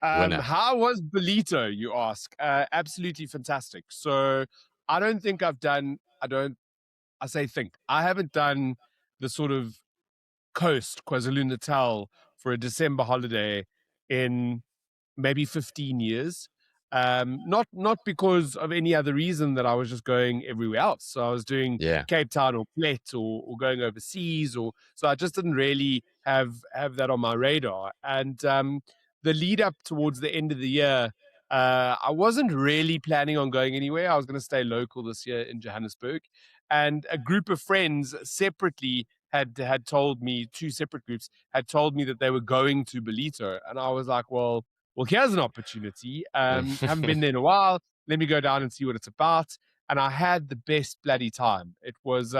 Winner. How was Belito, you ask? Absolutely fantastic. So I don't think I've done, I say think, I haven't done the sort of coast, KwaZulu-Natal, for a December holiday in maybe 15 years. Not because of any other reason that I was just going everywhere else. So I was doing Yeah. Cape Town or Plet or going overseas, or so I just didn't really have that on my radar. And the lead up towards the end of the year, I wasn't really planning on going anywhere. I was going to stay local this year in Johannesburg, and a group of friends separately had told me, two separate groups had told me that they were going to Belito, and I was like, well, here's an opportunity. Haven't been there in a while. Let me go down and see what it's about. And I had the best bloody time. It was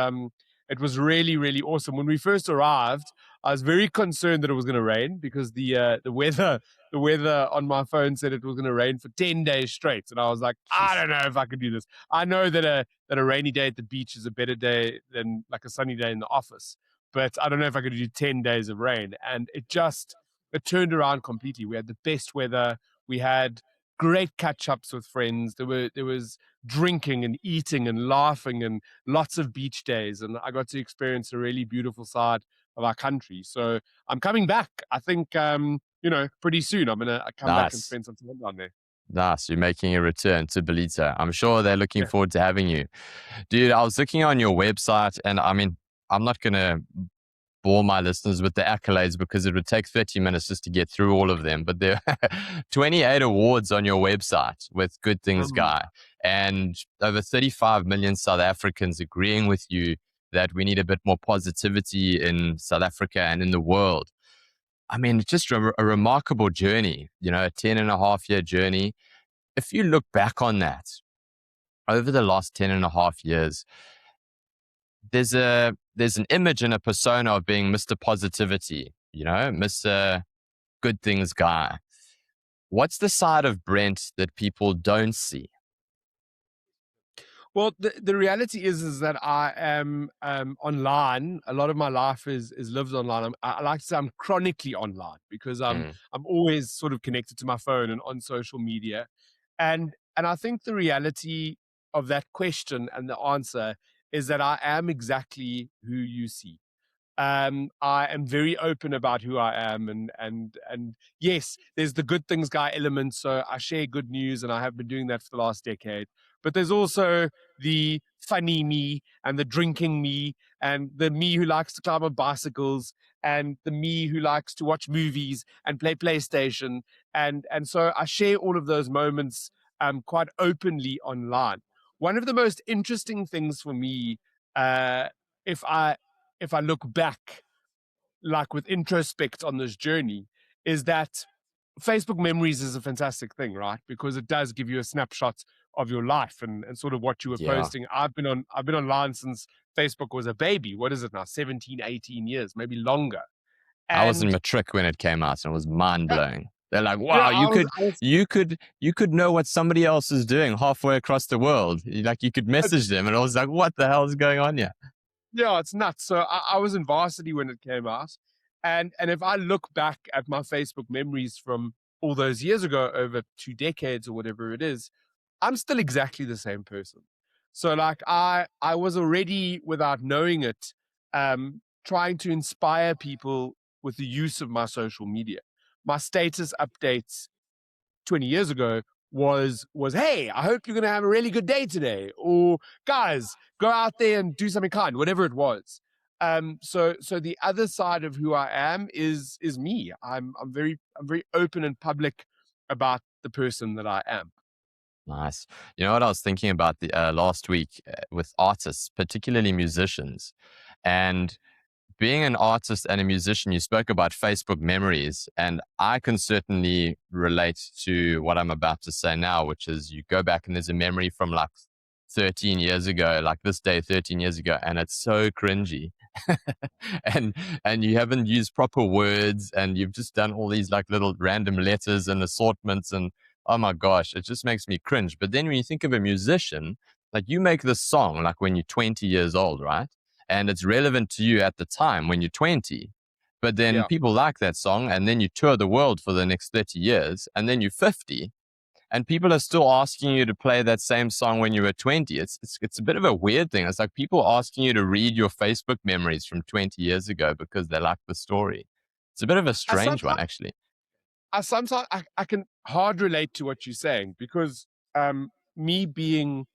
really, really awesome. When we first arrived, I was very concerned that it was going to rain because the weather on my phone said it was going to rain for 10 days straight. And I was like, I Jeez. don't know if I could do this. I know that a rainy day at the beach is a better day than like a sunny day in the office, but I don't know if I could do 10 days of rain. And it turned around completely. We had the best weather. We had great catch-ups with friends. There was drinking and eating and laughing and lots of beach days. And I got to experience a really beautiful side of our country. So I'm coming back. I think pretty soon I'm gonna come back and Nice. spend some time down there. Nice. You're making a return to Belito. I'm sure they're looking Yeah. forward to having you. Dude, I was looking on your website, and I mean, I'm not going to bore my listeners with the accolades because it would take 30 minutes just to get through all of them. But there are 28 awards on your website with Good Things Um, Guy, and over 35 million South Africans agreeing with you that we need a bit more positivity in South Africa and in the world. I mean, it's just a remarkable journey, a 10.5 year journey. If you look back on that over the last 10.5 years, there's an image and a persona of being Mr. Positivity, Mr. Good Things Guy. What's the side of Brent that people don't see? Well, the reality is that I am online. A lot of my life is lived online. I like to say I'm chronically online because Mm, I'm always sort of connected to my phone and on social media, and I think the reality of that question and the answer is that I am exactly who you see. I am very open about who I am, and yes, there's the good things guy element. So I share good news, and I have been doing that for the last decade. But there's also the funny me, and the drinking me, and the me who likes to climb on bicycles, and the me who likes to watch movies and play PlayStation, and so I share all of those moments quite openly online. One of the most interesting things for me, if I if I look back, like with introspect on this journey, is that Facebook memories is a fantastic thing, right? Because it does give you a snapshot of your life and sort of what you were yeah. posting. I've been online since Facebook was a baby. What is it now? 17, 18 years, maybe longer. I was in And matric when it came out and it was mind yeah, blowing. They're like, yeah, wow, you could know what somebody else is doing halfway across the world. Like you could message them, and I was like, what the hell is going on here? yeah, it's nuts. So I was in varsity when it came out, and if I look back at my Facebook memories from all those years ago, over 2 decades or whatever it is, I'm still exactly the same person. So like I was already, without knowing it, trying to inspire people with the use of my social media. My status updates 20 years ago was hey, I hope you're going to have a really good day today, or guys, go out there and do something kind, whatever it was. So the other side of who I am is me. I'm very open and public about the person that I am. Nice. You know what I was thinking about the last week with artists, particularly musicians, and being an artist and a musician, you spoke about Facebook memories, and I can certainly relate to what I'm about to say now, which is you go back and there's a memory from like 13 years ago, like this day 13 years ago, and it's so cringy. and and you haven't used proper words, and you've just done all these like little random letters and assortments, and oh my gosh, it just makes me cringe. But then when you think of a musician, like you make this song like when you're 20 years old, right? And it's relevant to you at the time when you're 20. But then Yeah. people like that song, and then you tour the world for the next 30 years, and then you're 50, and people are still asking you to play that same song when you were 20. It's a bit of a weird thing. It's like people asking you to read your Facebook memories from 20 years ago because they like the story. It's a bit of a I strange one, sometimes actually. I can hard relate to what you're saying because me being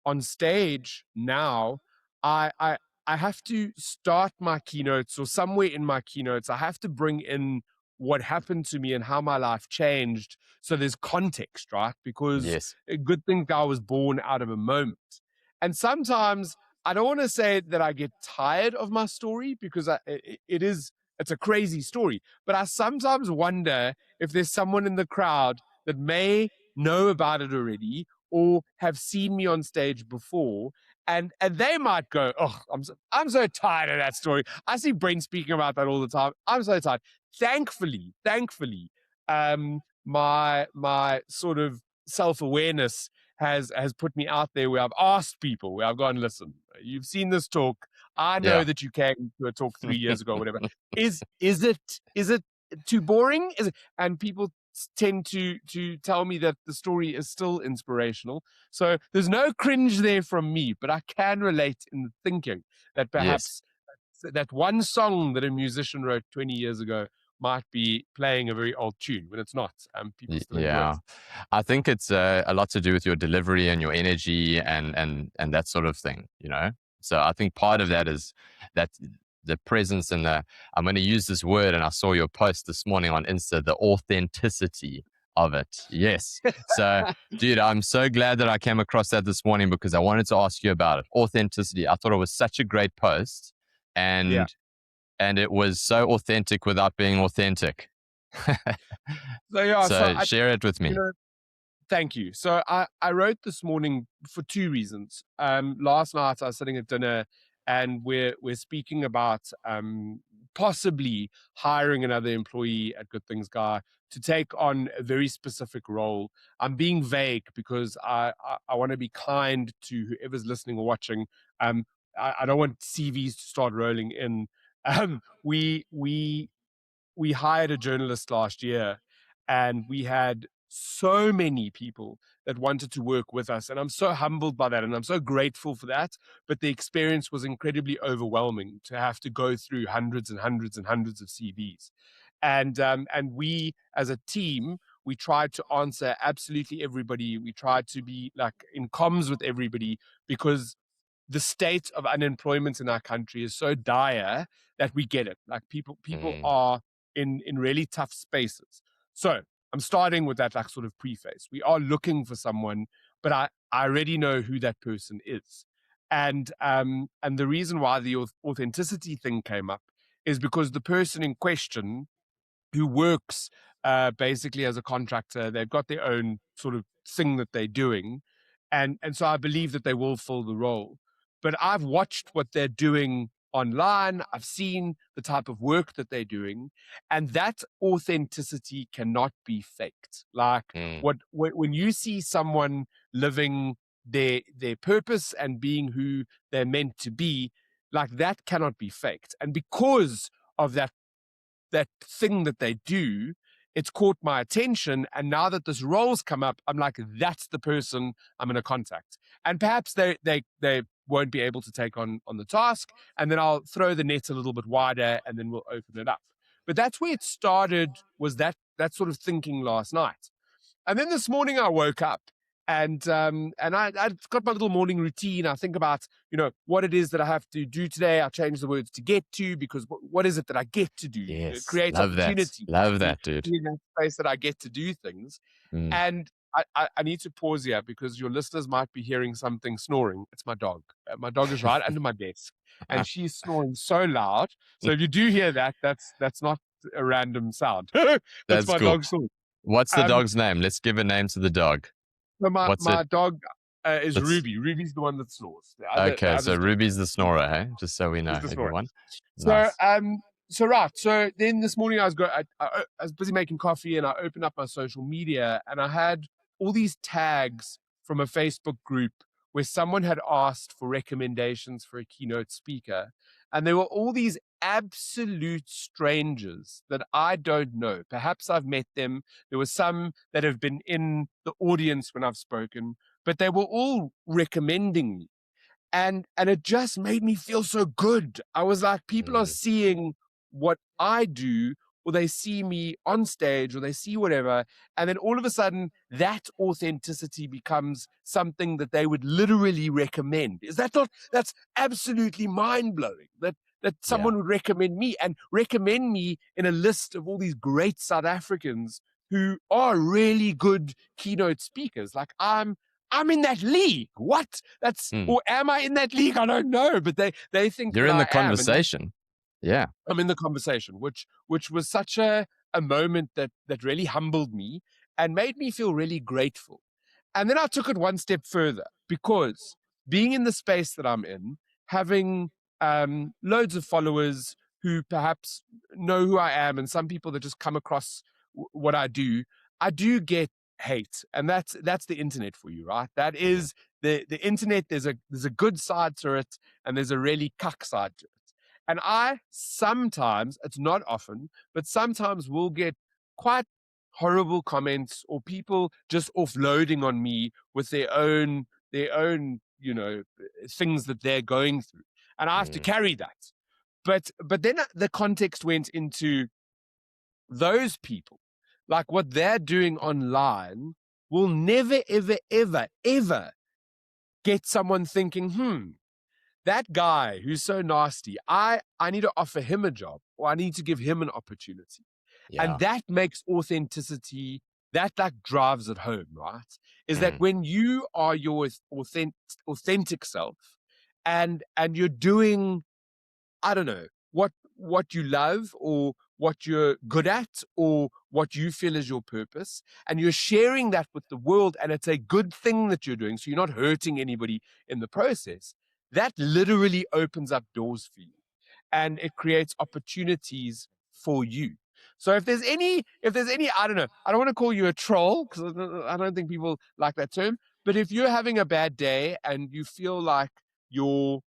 on stage now, I, I I have to start my keynotes, or somewhere in my keynotes, I have to bring in what happened to me and how my life changed. So there's context, right? Because Yes, a good thing I was born out of a moment. And sometimes I don't want to say that I get tired of my story because it's a crazy story. But I sometimes wonder if there's someone in the crowd that may know about it already or have seen me on stage before, and they might go, "Oh, I'm so tired of that story." I see Brent speaking about that all the time. I'm so tired. Thankfully, my sort of self awareness has put me out there where I've asked people, where I've gone, "Listen, you've seen this talk. I know yeah, that you came to a talk 3 years ago, or whatever. Is it too boring? Is it?" And people tend to tell me that the story is still inspirational. So there's no cringe there from me, but I can relate in the thinking that yes. perhaps that one song that a musician wrote 20 years ago might be playing a very old tune when it's not. People still enjoy it. Yeah, I think it's a lot to do with your delivery and your energy and that sort of thing, you know. So I think part of that Absolutely. is that the presence and the I'm going to use this word, and I saw your post this morning on Insta, the authenticity of it. Yes. So, dude, I'm so glad that I came across that this morning because I wanted to ask you about it. Authenticity. I thought it was such a great post, Yeah. and it was so authentic without being authentic. So yeah, so So share it with you me. know, thank you. So I wrote this morning for two reasons. Last night I was sitting at dinner and we're speaking about possibly hiring another employee at Good Things Guy to take on a very specific role. I'm being vague because I want to be kind to whoever's listening or watching. I don't want CVs to start rolling in. Um, we we we hired a journalist last year and we had so many people that wanted to work with us, and I'm so humbled by that and I'm so grateful for that. But the experience was incredibly overwhelming to have to go through hundreds and hundreds and hundreds of CVs. And we as a team, we tried to answer absolutely everybody. We tried to be like in comms with everybody because the state of unemployment in our country is so dire that we get it. Like people Mm, are in really tough spaces. So I'm starting with that like sort of preface. We are looking for someone, but I already know who that person is. And the reason why the authenticity thing came up is because the person in question who works basically as a contractor. They've got their own sort of thing that they're doing, and so I believe that they will fill the role. But I've watched what they're doing online. I've seen the type of work that they're doing, and that authenticity cannot be faked. Like mm, when you see someone living their purpose and being who they're meant to be, like that cannot be faked. And because of that thing that they do, it's caught my attention. And now that this role's come up, I'm like, that's the person I'm going to contact. And perhaps they won't be able to take on the task. And then I'll throw the net a little bit wider and then we'll open it up. But that's where it started, was that sort of thinking last night. And then this morning I woke up and I got my little morning routine. I think about, what it is that I have to do today. I change the words to get to, because what is it that I get to do? It yes. creates Love that. opportunity Love to that, dude. be in that space that I get to do things. Mm. And I need to pause here because your listeners might be hearing something snoring. It's my dog. My dog is right under my desk and she's snoring so loud. So if you do hear that, that's not a random sound. It's That's my cool. dog snoring. What's the Um, dog's name? Let's give a name to the dog. So my What's it? my dog is Let's. Ruby. Ruby's the one that snores. The Okay, so others Ruby's the snorer, hey? Just so we is know, the snorer. everyone. So Nice. right. So then this morning I was busy making coffee and I opened up my social media and I had all these tags from a Facebook group where someone had asked for recommendations for a keynote speaker, and there were all these absolute strangers that I don't know. Perhaps I've met them. There were some that have been in the audience when I've spoken, but they were all recommending me. And it just made me feel so good. I was like, people are Mm. seeing what I do, or they see me on stage, or they see whatever, and then all of a sudden that authenticity becomes something that they would literally recommend. Is that not, that's absolutely mind-blowing, that Yeah. someone would recommend me, and recommend me in a list of all these great South Africans who are really good keynote speakers. Like, I'm in that league. What? That's, Mm. or am I in that league? I don't know, but they think You're that in the I am, and conversation. Yeah. I'm in the conversation, which was such a moment that really humbled me and made me feel really grateful. And then I took it one step further, because being in the space that I'm in, having loads of followers who perhaps know who I am, and some people that just come across what I do get hate, and that's the internet for you, right? That Mm. is the internet. There's a good side to it, and there's a really cuck side to it. And I sometimes, it's not often, but sometimes will get quite horrible comments, or people just offloading on me with their own, things that they're going through. And I have to Mm. carry that. But then the context went into those people, like what they're doing online will never, ever, ever, ever get someone thinking, that guy who's so nasty, I need to offer him a job, or I need to give him an opportunity. Yeah. And that makes authenticity, that like drives it home, right? Is that Mm. when you are your authentic self, and you're doing, I don't know, what you love, or what you're good at, or what you feel is your purpose, and you're sharing that with the world, and it's a good thing that you're doing, so you're not hurting anybody in the process. That literally opens up doors for you, and it creates opportunities for you. So if there's any, I don't know, I don't want to call you a troll, because I don't think people like that term, but if you're having a bad day and you feel like you're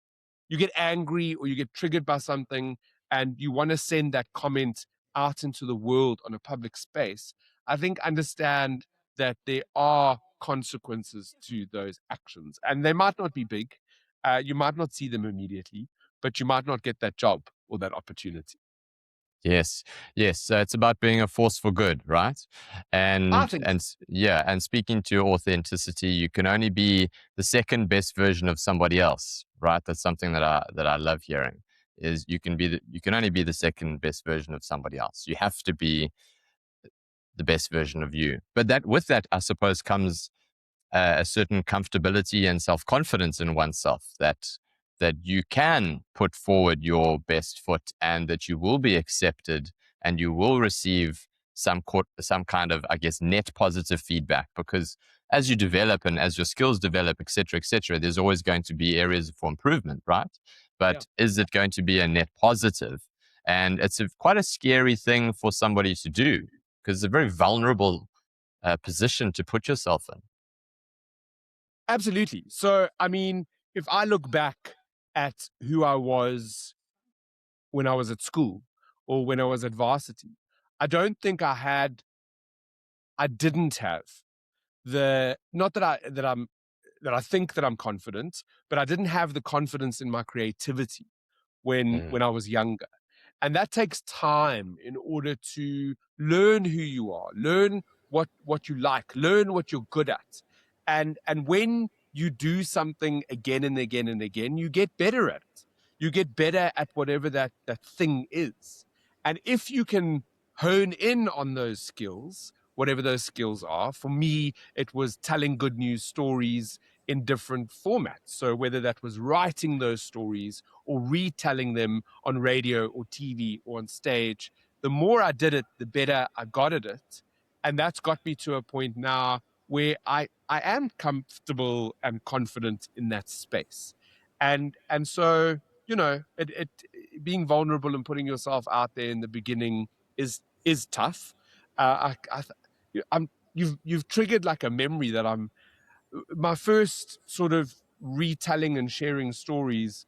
you get angry, or you get triggered by something, and you want to send that comment out into the world on a public space, I think understand that there are consequences to those actions, and they might not be big. You might not see them immediately, but you might not get that job or that opportunity. Yes, yes. So it's about being a force for good, right? I think so. Yeah, and speaking to your authenticity, you can only be the second best version of somebody else, right? That's something that I love hearing. Is you can only be the second best version of somebody else. You have to be the best version of you. But that with that, I suppose, comes a certain comfortability and self confidence in oneself that you can put forward your best foot, and that you will be accepted, and you will receive some kind of, I guess, net positive feedback, because as you develop and as your skills develop, etc., there's always going to be areas for improvement, right? Yeah. But is it going to be a net positive? And it's quite a scary thing for somebody to do, because it's a very vulnerable position to put yourself in. Absolutely. So, I mean, if I look back at who I was when I was at school, or when I was at varsity, I don't think I didn't have the, not that I think that I'm confident, but I didn't have the confidence in my creativity Mm. when I was younger. And that takes time in order to learn who you are, learn what you like, learn what you're good at. And when you do something again and again and again, you get better at it. You get better at whatever that thing is. And if you can hone in on those skills, whatever those skills are, for me it was telling good news stories in different formats. So whether that was writing those stories, or retelling them on radio or TV or on stage, the more I did it, the better I got at it. And that's got me to a point now where I am comfortable and confident in that space. And so, it being vulnerable and putting yourself out there in the beginning is tough. I'm you've triggered like a memory that I'm my first sort of retelling and sharing stories,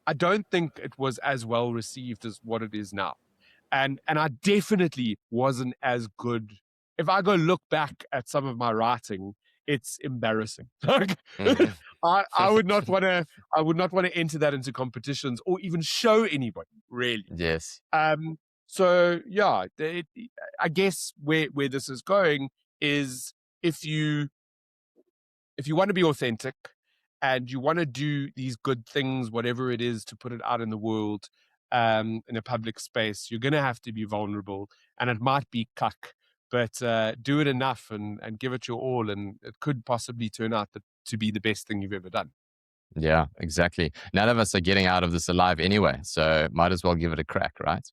I don't think it was as well received as what it is now. And I definitely wasn't as good. If I go look back at some of my writing, it's embarrassing. Like, Mhm. I would not want to enter that into competitions or even show anybody, really. Yes. So yeah, I guess where this is going is, if you want to be authentic and you want to do these good things, whatever it is, to put it out in the world, in a public space, you're going to have to be vulnerable, and it might be cuck, but do it enough and give it your all, and it could possibly turn out to be the best thing you've ever done. Yeah, exactly. None of us are getting out of this alive anyway, so might as well give it a crack, right?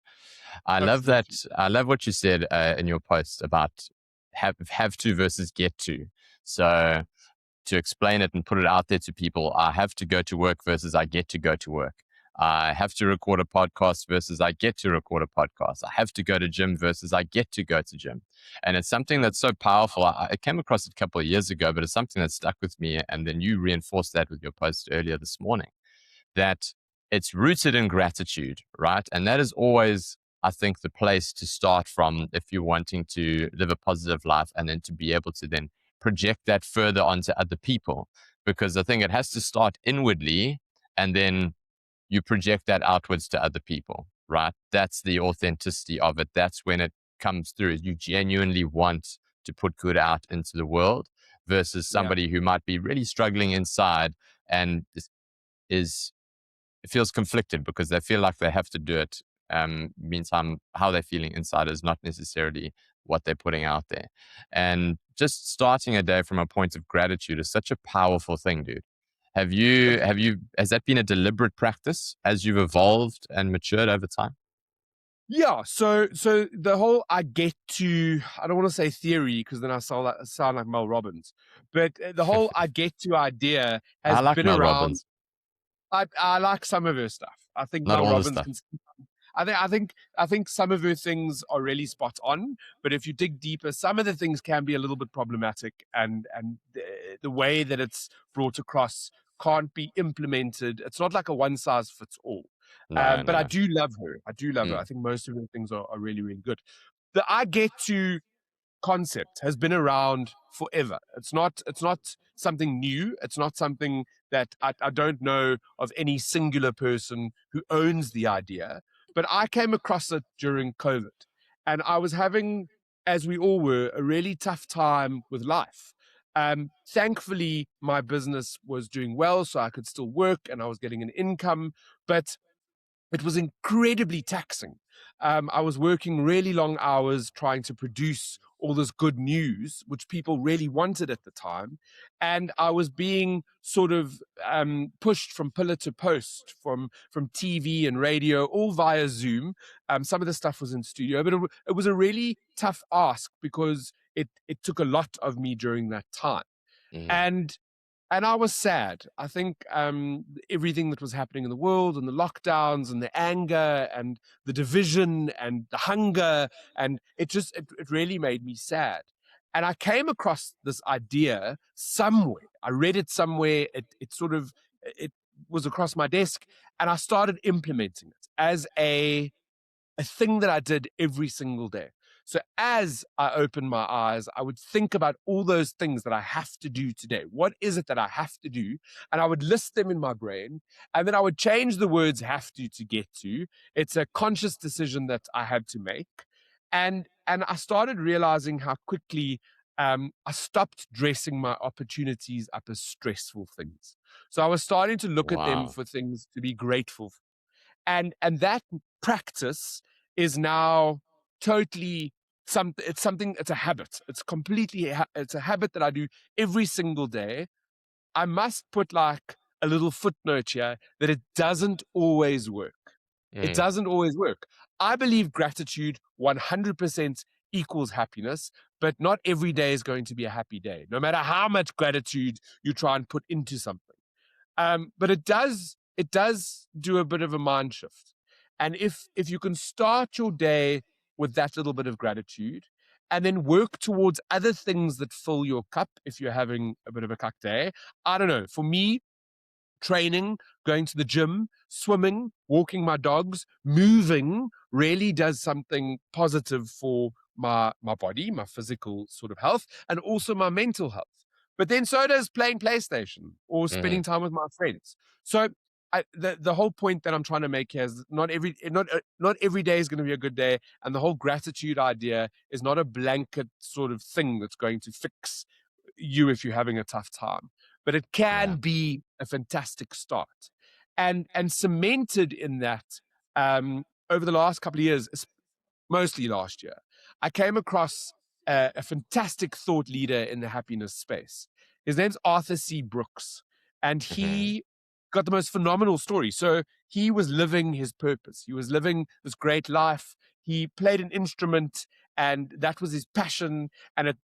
I love that. Absolutely. I love what you said in your post about have to versus get to. So to explain it and put it out there to people, I have to go to work versus I get to go to work. I have to record a podcast versus I get to record a podcast. I have to go to gym versus I get to go to gym. And it's something that's so powerful. I came across it a couple of years ago, but it's something that stuck with me. And then you reinforced that with your post earlier this morning, that it's rooted in gratitude, right? And that is always, I think, the place to start from if you're wanting to live a positive life, and then to be able to then project that further onto other people. Because I think it has to start inwardly, and then you project that outwards to other people, right? That's the authenticity of it. That's when it comes through. You genuinely want to put good out into the world versus Yeah. somebody who might be really struggling inside and is it feels conflicted because they feel like they have to do it. Meantime, how they're feeling inside is not necessarily what they're putting out there. And just starting a day from a point of gratitude is such a powerful thing, dude. Has that been a deliberate practice as you've evolved and matured over time? Yeah, so the whole I get to, I don't want to say theory because then I sound like Mel Robbins, but the whole I get to idea I has like been Mel around. Robbins. I like some of her stuff. I think Not Mel all the Robbins stuff. can. I think some of her things are really spot on, but if you dig deeper, some of the things can be a little bit problematic, and the way that it's brought across can't be implemented. It's not like a one size fits all. No, But I no. do love her. I do love her. I Mm, think most of her things are really, really good. The I get to concept has been around forever. It's not something new. It's not something that I don't know of any singular person who owns the idea. But I came across it during COVID, and I was having, as we all were, a really tough time with life. Thankfully, my business was doing well, so I could still work and I was getting an income. But it was incredibly taxing. I was working really long hours trying to produce all this good news, which people really wanted at the time. And I was being sort of pushed from pillar to post, from TV and radio, all via Zoom. Some of the stuff was in studio, but it was a really tough ask because it took a lot of me during that time. mm. And I was sad. I think everything that was happening in the world, and the lockdowns and the anger and the division and the hunger, and it really made me sad. And I came across this idea somewhere. I read it somewhere. It was across my desk, and I started implementing it as a thing that I did every single day. So as I opened my eyes, I would think about all those things that I have to do today. What is it that I have to do? And I would list them in my brain. And then I would change the words have to get to. It's a conscious decision that I had to make. And I started realizing how quickly I stopped dressing my opportunities up as stressful things. So I was starting to look at them Wow. for things to be grateful for. And that practice is now totally it's a habit. It's completely it's a habit that I do every single day. I must put like a little footnote here that it doesn't always work. It Mm, doesn't always work. I believe gratitude 100% equals happiness, but not every day is going to be a happy day, no matter how much gratitude you try and put into something. But it does do a bit of a mind shift. And if you can start your day with that little bit of gratitude, and then work towards other things that fill your cup if you're having a bit of a cuck day. I don't know. For me, training, going to the gym, swimming, walking my dogs, moving really does something positive for my body, my physical sort of health, and also my mental health. But then so does playing PlayStation or Mm-hmm. spending time with my friends. So the whole point that I'm trying to make here is not every day is going to be a good day, and the whole gratitude idea is not a blanket sort of thing that's going to fix you if you're having a tough time, but it Yeah. can be a fantastic start. And cemented in that, over the last couple of years, mostly last year, I came across a fantastic thought leader in the happiness space. His name's Arthur C. Brooks, and Mm-hmm. he got the most phenomenal story. So he was living his purpose. He was living this great life. He played an instrument, and that was his passion. And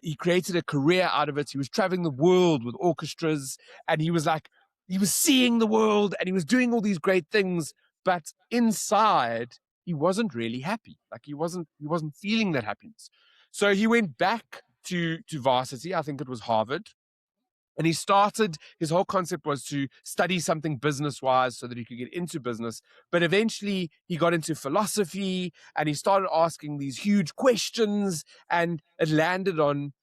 he created a career out of it. He was traveling the world with orchestras, and he was seeing the world, and he was doing all these great things. But inside, he wasn't really happy. Like he wasn't feeling that happiness. So he went back to varsity. I think it was Harvard. And he started, his whole concept was to study something business wise so that he could get into business. But eventually he got into philosophy and he started asking these huge questions, and it landed on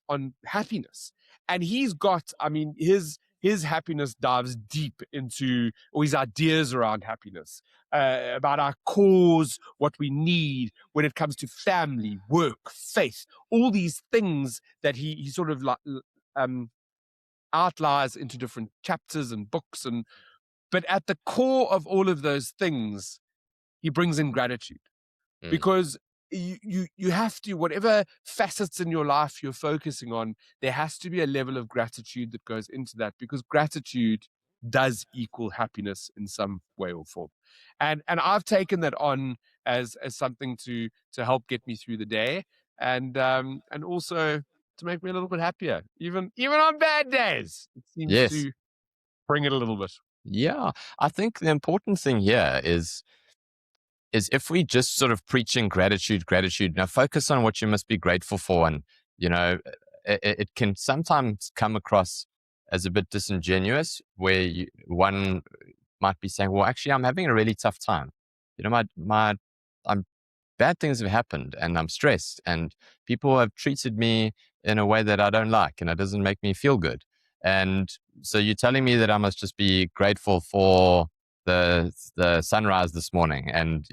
happiness. And he's got, I mean, his happiness dives deep into, or his ideas around happiness, about our cause, what we need when it comes to family, work, faith, all these things that he sort of like, outliers into different chapters and books. And but at the core of all of those things, he brings in gratitude, Mm. because you have to, whatever facets in your life you're focusing on, there has to be a level of gratitude that goes into that, because gratitude does equal happiness in some way or form. And I've taken that on as something to help get me through the day, and also to make me a little bit happier, even on bad days. It seems Yes. to bring it a little bit. Yeah. I think the important thing here is if we just sort of preaching gratitude, now focus on what you must be grateful for. And, you know, it can sometimes come across as a bit disingenuous where one might be saying, well, actually, I'm having a really tough time. You know, I'm bad things have happened and I'm stressed and people have treated me in a way that I don't like and it doesn't make me feel good. And so you're telling me that I must just be grateful for the sunrise this morning and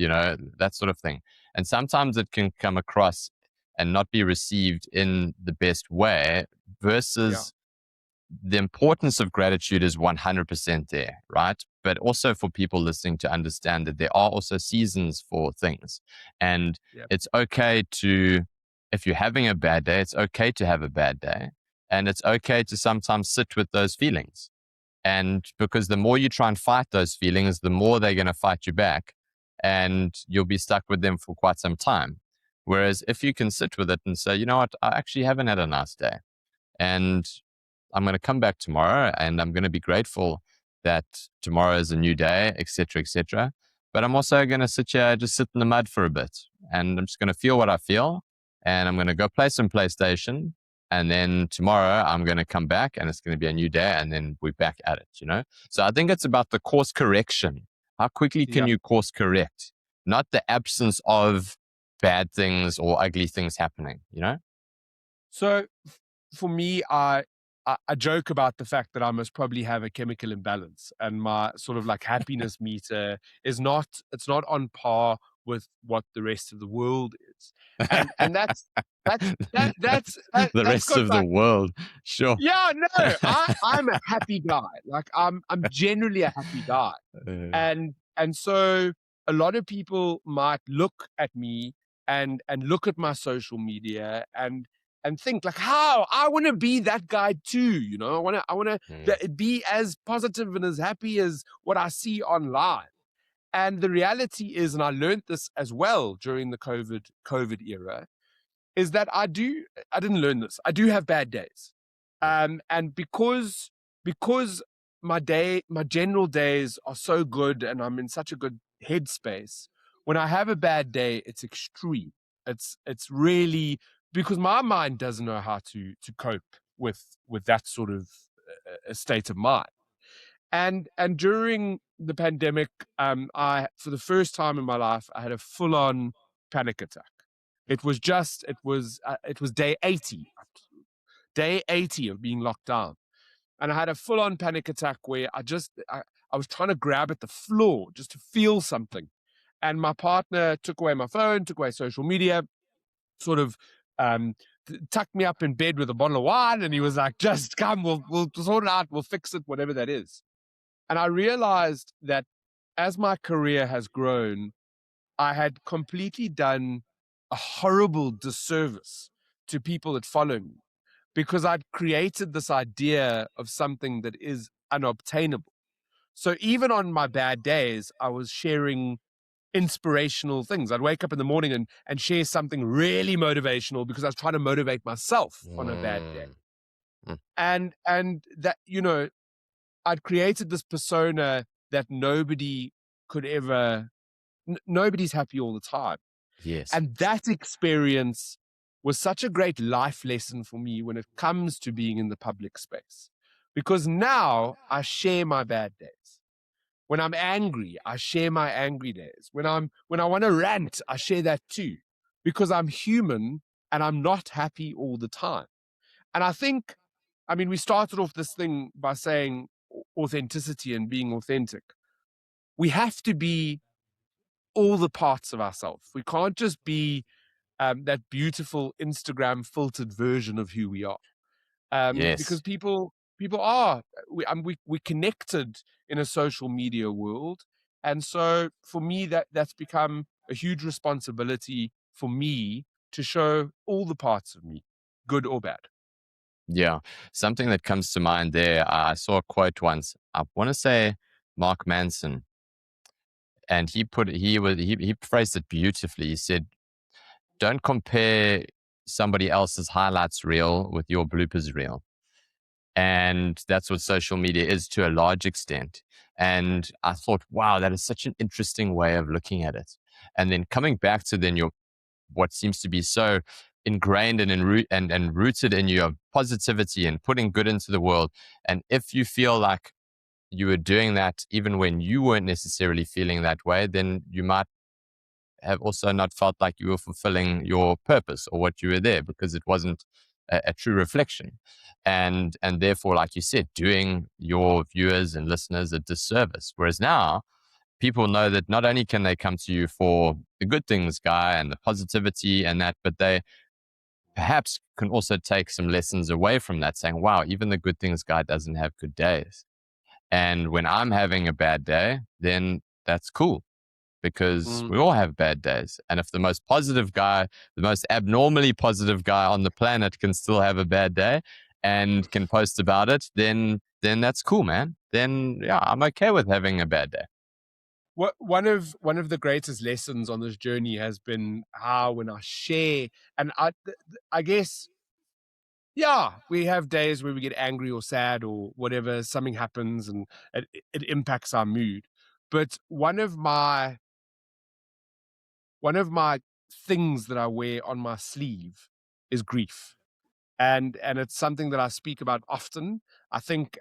that sort of thing. And sometimes it can come across and not be received in the best way Yeah, versus the importance of gratitude is 100% there, right? But also for people listening to understand that there are also seasons for things. And yeah, it's okay to, if you're having a bad day, it's okay to have a bad day. And it's okay to sometimes sit with those feelings. And because the more you try and fight those feelings, the more they're going to fight you back. And you'll be stuck with them for quite some time. Whereas if you can sit with it and say, you know what, I actually haven't had a nice day. And I'm going to come back tomorrow and I'm going to be grateful that tomorrow is a new day, etc., etc. But I'm also going to sit here, just sit in the mud for a bit and I'm just going to feel what I feel. And I'm going to go play some PlayStation. And then tomorrow I'm going to come back and it's going to be a new day and then we're back at it. So I think it's about the course correction. How quickly can yeah. you course correct? Not the absence of bad things or ugly things happening? So for me, I joke about the fact that I must probably have a chemical imbalance, and my sort of like happiness meter is not, it's not on par with what the rest of the world is, and The that's rest got of the like, world. Sure. yeah, no, I'm a happy guy. Like I'm generally a happy guy. Uh, And so a lot of people might look at me and look at my social media and think like, how I want to be that guy too. I want to mm, be as positive and as happy as what I see online. And the reality is, and I learned this as well during the COVID era, is that I didn't learn this. I do have bad days. mm, And because my general days are so good and I'm in such a good headspace, when I have a bad day, it's extreme. It's really, because my mind doesn't know how to cope with that sort of a state of mind. And during the pandemic, I, for the first time in my life, I had a full-on panic attack. It was day 80, day 80 of being locked down. And I had a full-on panic attack where I was trying to grab at the floor just to feel something. And my partner took away my phone, took away social media, sort of um, tucked me up in bed with a bottle of wine, and he was like, "Just come, we'll sort it out, we'll fix it, whatever that is." And I realized that as my career has grown, I had completely done a horrible disservice to people that follow me, because I'd created this idea of something that is unobtainable. So even on my bad days, I was sharing inspirational things. I'd wake up in the morning and share something really motivational because I was trying to motivate myself on a bad day. Mm. And that, I'd created this persona that nobody could ever, nobody's happy all the time. Yes. And that experience was such a great life lesson for me when it comes to being in the public space. Because now I share my bad days. When I'm angry, I share my angry days. When I want to rant, I share that too. Because I'm human and I'm not happy all the time. And I mean, we started off this thing by saying authenticity and being authentic. We have to be all the parts of ourselves. We can't just be that beautiful Instagram filtered version of who we are. Because Yes. people are we connected in a social media world, and so for me that's become a huge responsibility for me to show all the parts of me, good or bad. Yeah. Something that comes to mind there, I saw a quote once. I want to say Mark Manson, and he phrased it beautifully. He said, "Don't compare somebody else's highlights reel with your bloopers reel." And that's what social media is to a large extent. And I thought, wow, that is such an interesting way of looking at it. And then coming back to then your what seems to be so ingrained and and rooted in your positivity and putting good into the world. And if you feel like you were doing that even when you weren't necessarily feeling that way, then you might have also not felt like you were fulfilling your purpose or what you were there, because it wasn't a true reflection. And therefore, like you said, doing your viewers and listeners a disservice. Whereas now people know that not only can they come to you for the good things, Guy, and the positivity and that, but they perhaps can also take some lessons away from that, saying, wow, even the good things guy doesn't have good days. And when I'm having a bad day, then that's cool, because Mm. we all have bad days. And if the most positive guy, the most abnormally positive guy on the planet can still have a bad day and can post about it, then that's cool, man. Then yeah, I'm okay with having a bad day. One of the greatest lessons on this journey has been how when I share, and I guess, yeah, we have days where we get angry or sad or whatever, something happens and it impacts our mood. But one of my things that I wear on my sleeve is grief, and it's something that I speak about often. I think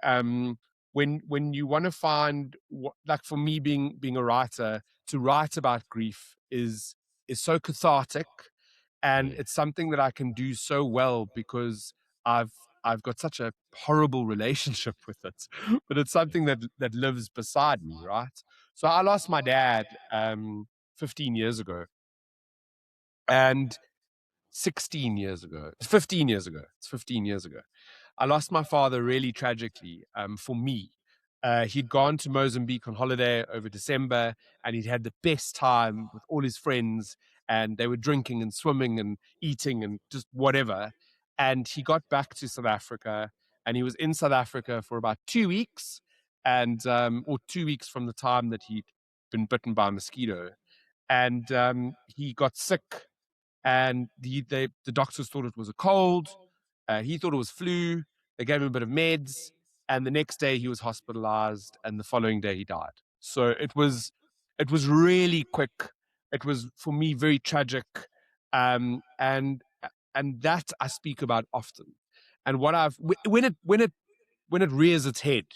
when you want to find like for me, being a writer, to write about grief is so cathartic, and Mm. it's something that I can do so well because I've I've got such a horrible relationship with it, but it's something that lives beside me, right? So I lost my dad 15 years ago, and 16 years ago, 15 years ago. It's 15 years ago. I lost my father really tragically for me. He'd gone to Mozambique on holiday over December, and he'd had the best time with all his friends, and they were drinking and swimming and eating and just whatever. And he got back to South Africa, and he was in South Africa for about 2 weeks, and or 2 weeks from the time that he'd been bitten by a mosquito. And he got sick, and the doctors thought it was a cold. He thought it was flu. They gave him a bit of meds, and the next day he was hospitalized, and the following day he died. So it was really quick. It was for me very tragic, and that I speak about often. And what I've when it rears its head,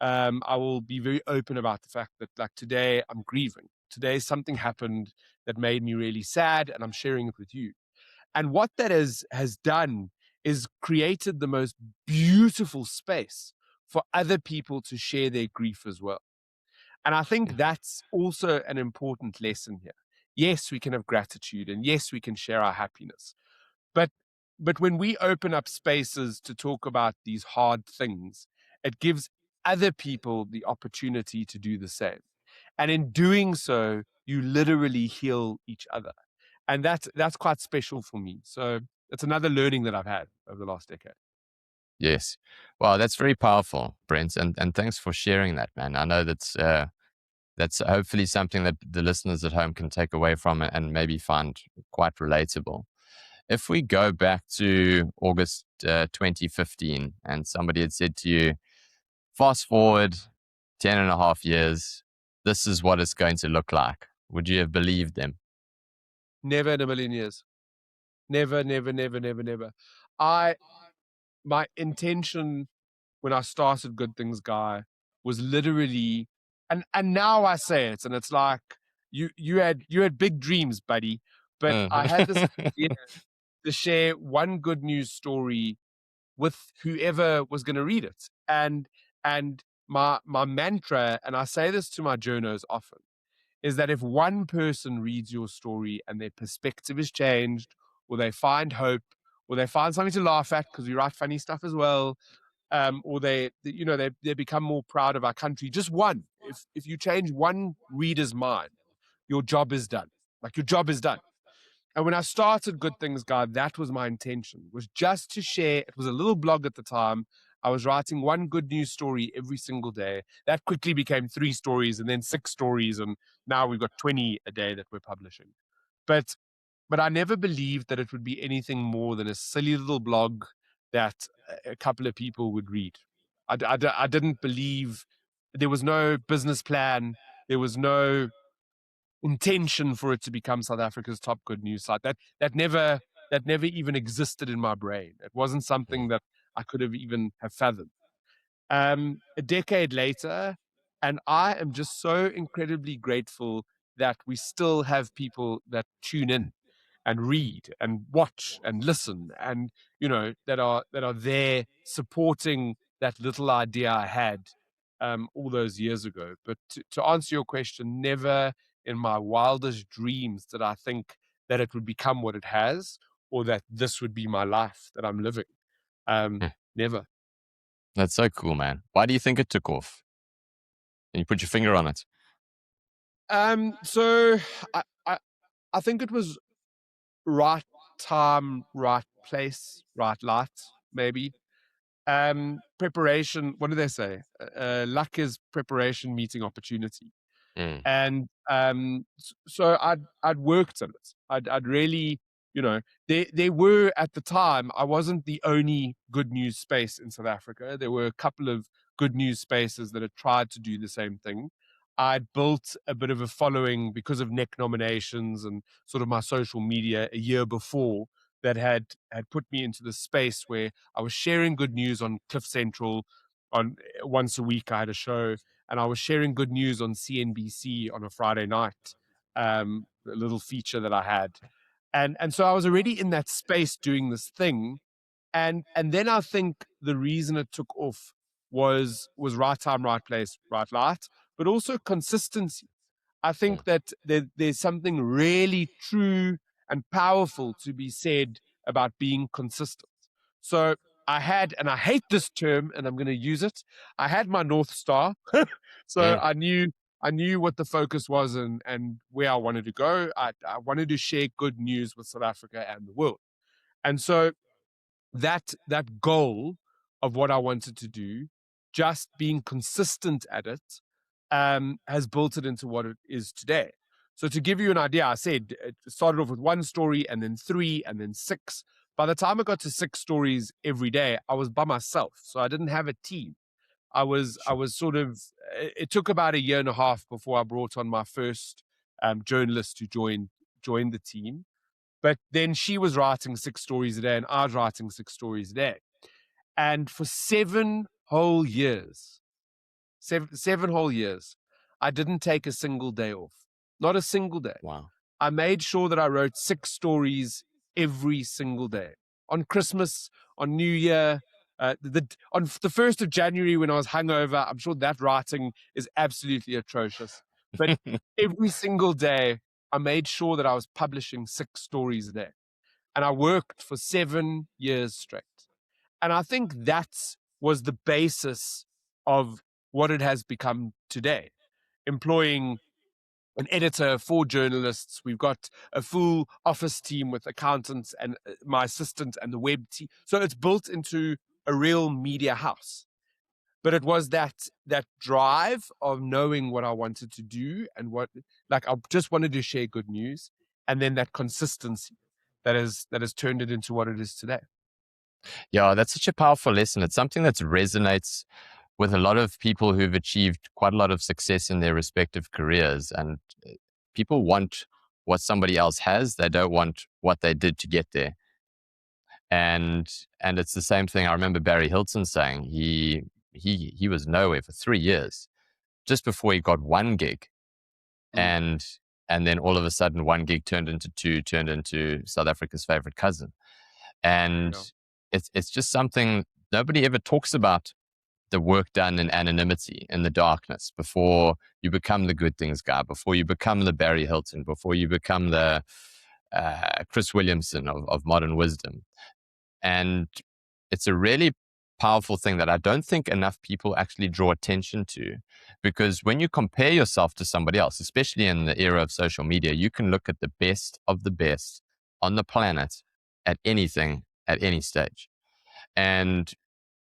I will be very open about the fact that, like, today I'm grieving. Today something happened that made me really sad, and I'm sharing it with you. And what that has done is created the most beautiful space for other people to share their grief as well. And I think that's also an important lesson here. Yes, we can have gratitude, and yes, we can share our happiness. But when we open up spaces to talk about these hard things, it gives other people the opportunity to do the same. And in doing so, you literally heal each other. And that's quite special for me. So it's another learning that I've had over the last decade. Yes. Wow, that's very powerful, Brent, and thanks for sharing that, man. I know that's hopefully something that the listeners at home can take away from it and maybe find quite relatable. If we go back to August 2015 and somebody had said to you, fast forward 10 and a half years, this is what it's going to look like, would you have believed them? Never in a million years. Never, never, never, never, never. I My intention when I started Good Things Guy was literally, and now I say it, and it's like you had big dreams, buddy. But I had this Mm. idea to share one good news story with whoever was going to read it. And my mantra, and I say this to my journos often, is that if one person reads your story and their perspective is changed, or they find hope, or they find something to laugh at because we write funny stuff as well, or they become more proud of our country. Just one. If you change one reader's mind, your job is done. Like, your job is done. And when I started Good Things Guide, that was my intention, was just to share. It was a little blog at the time. I was writing one good news story every single day. That quickly became 3 stories, and then 6 stories, and now we've got 20 a day that we're publishing. But I never believed that it would be anything more than a silly little blog that a couple of people would read. I didn't believe. There was no business plan. There was no intention for it to become South Africa's top good news site. That never even existed in my brain. It wasn't something that I could have even have fathomed. A decade later, and I am just so incredibly grateful that we still have people that tune in and read and watch and listen, and that are there supporting that little idea I had all those years ago. But to answer your question, never in my wildest dreams did I think that it would become what it has, or that this would be my life that I'm living. Never. That's so cool, man. Why do you think it took off? Can you put your finger on it? So I, I I think it was right time, right place, right light, maybe. Preparation. What do they say? Luck is preparation meeting opportunity. Mm, And so I'd worked on it. I'd really, there were, at the time, I wasn't the only good news space in South Africa. There were a couple of good news spaces that had tried to do the same thing. I'd built a bit of a following because of neck nominations and sort of my social media a year before, that had put me into the space where I was sharing good news on Cliff Central. On Once a week I had a show, and I was sharing good news on CNBC on a Friday night, a little feature that I had. And so I was already in that space doing this thing. And then I think the reason it took off was right time, right place, right light, but also consistency. I mm, think that there's something really true and powerful to be said about being consistent. So I had, and I hate this term, and I'm going to use it. I had my North Star. So mm, I knew what the focus was, and where I wanted to go. I wanted to share good news with South Africa and the world. And so that goal of what I wanted to do, just being consistent at it, has built it into what it is today. So to give you an idea, I said it started off with 1 story, and then 3, and then 6. By the time I got to 6 stories every day, I was by myself, so I didn't have a team. I sure. was sort of. It took about a year and a half before I brought on my first journalist to join the team. But then she was writing 6 stories a day, and I was writing 6 stories a day. And for 7 whole years, seven whole years, I didn't take a single day off. Not a single day. Wow. I made sure that I wrote 6 stories every single day. On Christmas, on New Year, on the 1st of January when I was hungover, I'm sure that writing is absolutely atrocious. But every single day, I made sure that I was publishing 6 stories a day. And I worked for 7 years straight. And I think that was the basis of what it has become today, employing an editor, 4 journalists. We've got a full office team with accountants and my assistant and the web team. So it's built into a real media house. But it was that drive of knowing what I wanted to do and like I just wanted to share good news, and then that consistency that has turned it into what it is today. Yeah, that's such a powerful lesson. It's something that resonates with a lot of people who've achieved quite a lot of success in their respective careers. And people want what somebody else has. They don't want what they did to get there. And it's the same thing. I remember Barry Hilton saying he was nowhere for 3 years just before he got one gig. Mm. And then all of a sudden, one gig turned into 2, turned into South Africa's favorite cousin. And Yeah. it's just something nobody ever talks about, the work done in anonymity, in the darkness, before you become the good things guy, before you become the Barry Hilton, before you become the Chris Williamson of modern wisdom. And it's a really powerful thing that I don't think enough people actually draw attention to, because when you compare yourself to somebody else, especially in the era of social media, you can look at the best of the best on the planet at anything at any stage. And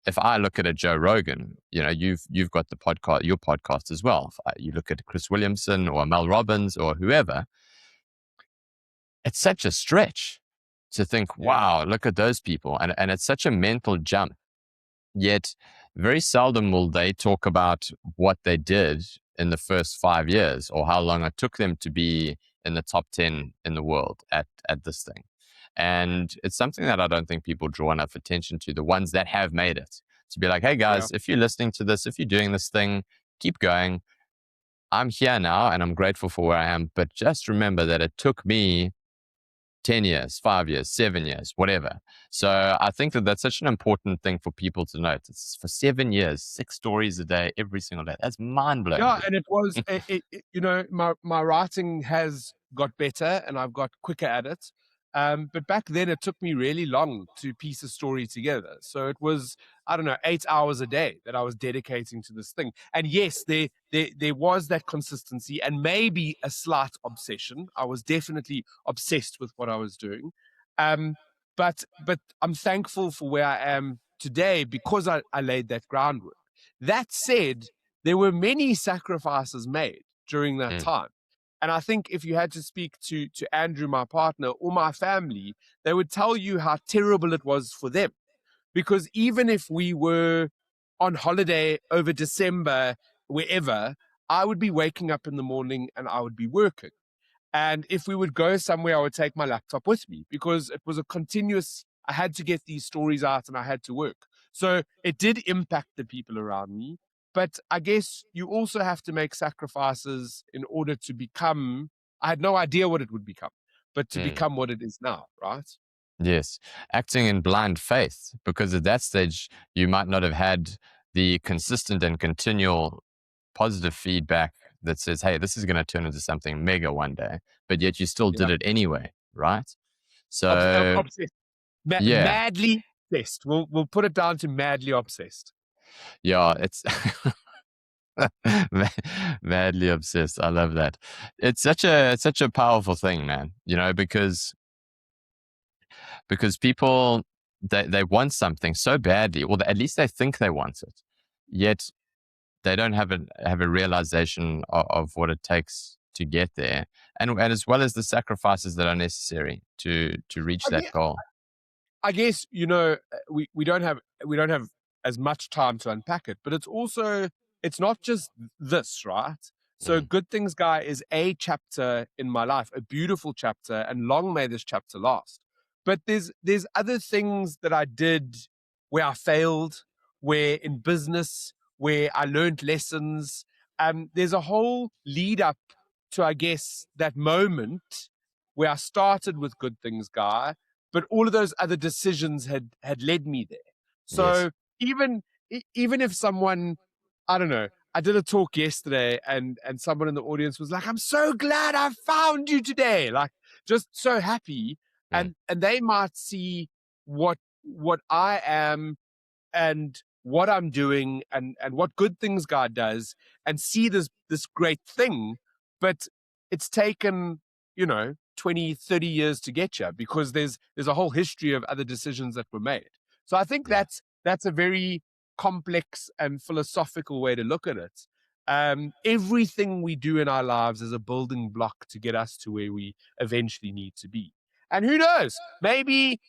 if I look at a Joe Rogan, you've got the podcast, your podcast as well. If you look at Chris Williamson or Mel Robbins or whoever, it's such a stretch to think, Yeah. wow, look at those people. And it's such a mental jump. Yet very seldom will they talk about what they did in the first 5 years or how long it took them to be in the top 10 in the world at this thing. And it's something that I don't think people draw enough attention to, the ones that have made it, to be like, hey Yeah. guys, if you're listening to this, if you're doing this thing, keep going. I'm here now and I'm grateful for where I am. But just remember that it took me 10 years, 5 years, 7 years, whatever. So I think that that's such an important thing for people to note. It's for 7 years, 6 stories a day, every single day. That's mind blowing. Yeah, and it was, my writing has got better and I've got quicker at it. But back then it took me really long to piece a story together. So it was, I don't know, 8 hours a day that I was dedicating to this thing. And yes, there was that consistency and maybe a slight obsession. I was definitely obsessed with what I was doing. But I'm thankful for where I am today because I laid that groundwork. That said, there were many sacrifices made during that Mm, time. And I think if you had to speak to Andrew, my partner, or my family, they would tell you how terrible it was for them. Because even if we were on holiday over December, wherever, I would be waking up in the morning and I would be working. And if we would go somewhere, I would take my laptop with me because it was a continuous, I had to get these stories out and I had to work. So it did impact the people around me. But I guess you also have to make sacrifices in order to become, I had no idea what it would become, but to mm. become what it is now, right? Yes, acting in blind faith, because at that stage, you might not have had the consistent and continual positive feedback that says, hey, this is going to turn into something mega one day, but yet you still Yeah. did it anyway, right? So, Obsessed. yeah, Madly obsessed. We'll put it down to madly obsessed. yeah, it's madly obsessed. I love that. It's such a powerful thing, man, because people, they want something so badly, or at least they think they want it, yet they don't have a realization of what it takes to get there, and as well as the sacrifices that are necessary to reach I that guess, goal. I guess we don't have as much time to unpack it, but it's not just this, right? So Mm, Good Things Guy is a chapter in my life, a beautiful chapter, and long may this chapter last. But there's other things that I did where I failed, where in business, where I learned lessons. There's a whole lead up to, I guess, that moment where I started with Good Things Guy, but all of those other decisions had led me there. Yes. So even if someone, I don't know, I did a talk yesterday and someone in the audience was like, I'm so glad I found you today. Like, just so happy. Mm. And they might see what I am and what I'm doing and what Good Things God does and see this great thing. But it's taken, 20, 30 years to get you because there's a whole history of other decisions that were made. So I think Yeah. that's a very complex and philosophical way to look at it. Everything we do in our lives is a building block to get us to where we eventually need to be. And who knows, maybe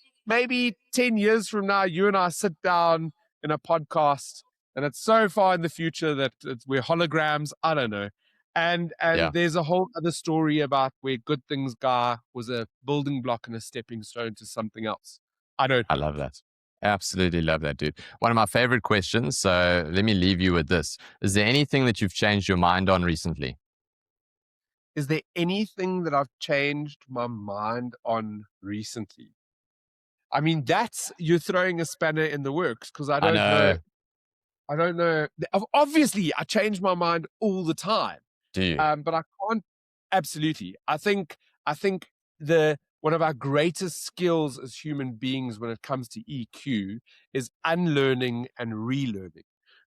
10 years from now, you and I sit down in a podcast and it's so far in the future that we're holograms. I don't know. Yeah. And there's a whole other story about where Good Things Guy was a building block and a stepping stone to something else. I don't I know. love that. Absolutely love that, dude. One of my favorite questions. So let me leave you with this. Is there anything that you've changed your mind on recently? Is there anything that I've changed my mind on recently? I mean, that's you're throwing a spanner in the works because I I don't know. know. I don't know. Obviously, I change my mind all the time. Do you? But I can't absolutely. I think the one of our greatest skills as human beings when it comes to EQ is unlearning and relearning.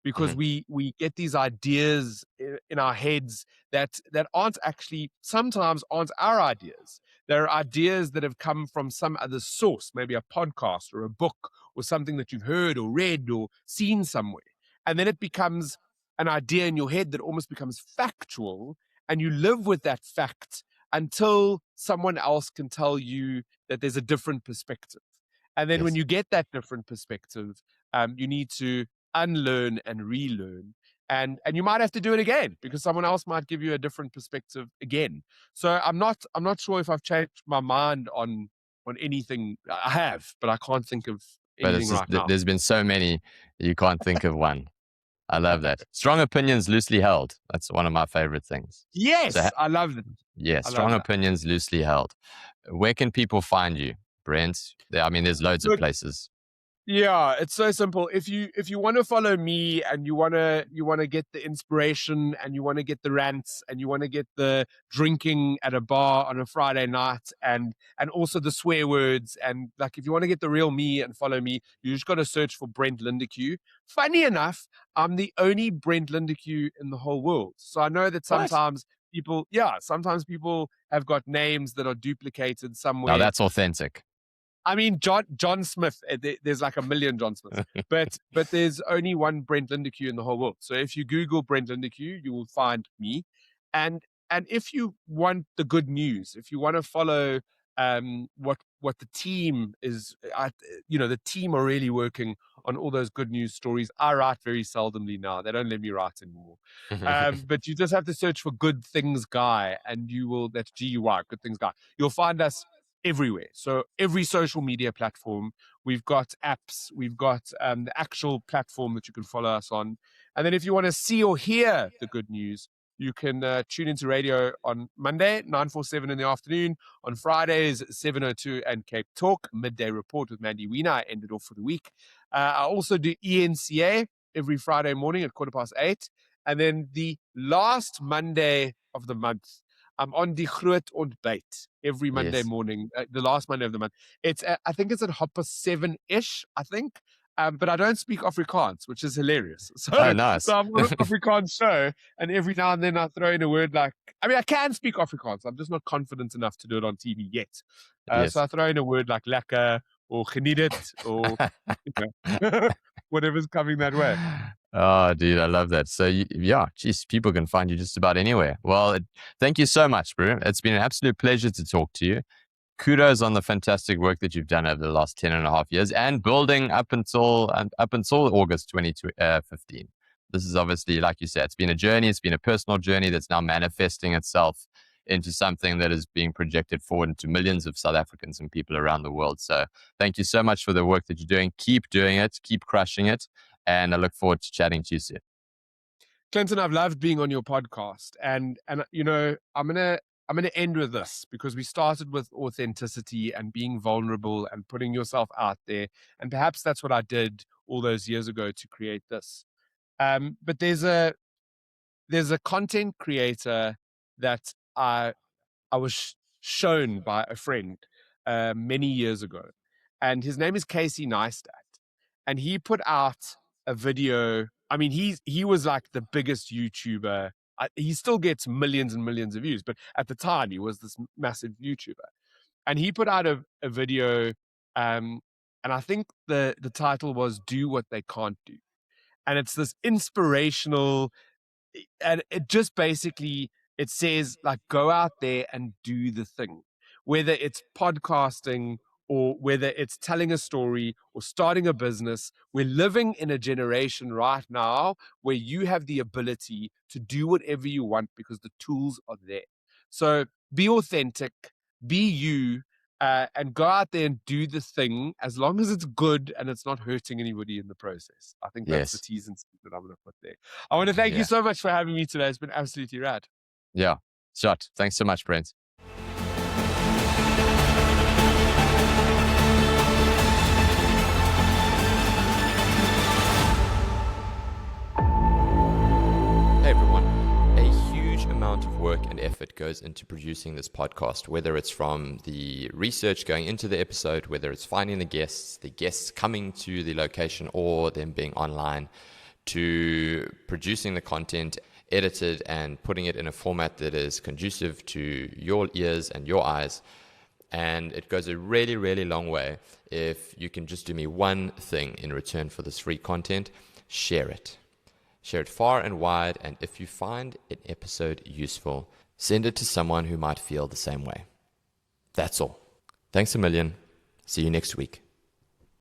Because Hmm. we get these ideas in our heads that aren't actually sometimes aren't our ideas. They're ideas that have come from some other source, maybe a podcast or a book or something that you've heard or read or seen somewhere. And then it becomes an idea in your head that almost becomes factual, and you live with that fact until someone else can tell you that there's a different perspective. And then when Yes. you get that different perspective, you need to unlearn and relearn. And you might have to do it again because someone else might give you a different perspective again. So I'm not sure if I've changed my mind on anything. I have, but I can't think of But it's anything just, right now. there's been so many, you can't think of one. I love that. Strong opinions loosely held. That's one of my favorite things. So, Yes, I love it. yeah, I strong love that. opinions loosely held. Where can people find you, Brent? I mean, there's loads of Look, places. yeah, it's so simple. If you want to follow me and you wanna get the inspiration and you want to get the rants and you want to get the drinking at a bar on a Friday night and also the swear words and like if you want to get the real me and follow me, you just got to search for Brent Lindeque. Funny enough, I'm the only Brent Lindeque in the whole world. So I know that What? sometimes people have got names that are duplicated Now somewhere. that's authentic. I mean, John Smith. There's like a million John Smiths, but there's only one Brent Lindeque in the whole world. So if you Google Brent Lindeque, you will find me. And if you want the good news, if you want to follow what the team is, the team are really working on all those good news stories. I write very seldomly now; they don't let me write anymore. But you just have to search for Good Things Guy, and you will. That's GUY, Good Things Guy. You'll find us everywhere. So every social media platform, we've got apps, we've got the actual platform that you can follow us on. And then if you want to see or hear the good news, you can tune into radio on Monday, 947 in the afternoon, on Fridays, 702 and Cape Talk, Midday Report with Mandy Wiener. I ended off for the week. I also do ENCA every Friday morning at 8:15. And then the last Monday of the month, I'm on Die Groot Ontbyt every Monday Yes. morning, the last Monday of the month. I think it's at 7:30ish, I think. But I don't speak Afrikaans, which is hilarious. Oh, So, nice. so I'm on an Afrikaans show, and every now and then I throw in a word like, I mean, I can speak Afrikaans. I'm just not confident enough to do it on TV yet. So Yes. I throw in a word like lekker or geniet it or whatever's coming that way. Oh, dude, I love that. So, yeah, geez, people can find you just about anywhere. Well, thank you so much, bro. It's been an absolute pleasure to talk to you. Kudos on the fantastic work that you've done over the last 10 and a half years and building up until August 2015. This is obviously, like you said, it's been a journey. It's been a personal journey that's now manifesting itself into something that is being projected forward into millions of South Africans and people around the world. So thank you so much for the work that you're doing. Keep doing it. Keep crushing it. And I look forward to chatting to you soon. Clinton, I've loved being on your podcast, and you know, I'm gonna end with this, because we started with authenticity and being vulnerable and putting yourself out there, and perhaps that's what I did all those years ago to create this. But there's a content creator that I was shown by a friend many years ago, and his name is Casey Neistat, and he put out a video. I mean, he was like the biggest YouTuber. He still gets millions and millions of views, but at the time he was this massive YouTuber, and he put out a video, and I think the title was "Do What They Can't Do," and it's this inspirational, and it just basically, it says, like, go out there and do the thing, whether it's podcasting or whether it's telling a story or starting a business. We're living in a generation right now where you have the ability to do whatever you want because the tools are there. So be authentic, be you, and go out there and do the thing, as long as it's good and it's not hurting anybody in the process. I think that's the Yes. T's and C's that I'm going to put there. I want to thank you Yeah. so much for having me today. It's been absolutely rad. Yeah. Shot. Thanks so much, Brent. Hey everyone. A huge amount of work and effort goes into producing this podcast, whether it's from the research going into the episode, whether it's finding the guests coming to the location, or them being online, to producing the content, edited and putting it in a format that is conducive to your ears and your eyes. And it goes a really, really long way if you can just do me one thing in return for this free content: share it. Share it far and wide, and if you find an episode useful, send it to someone who might feel the same way. That's all. Thanks a million. See you next week.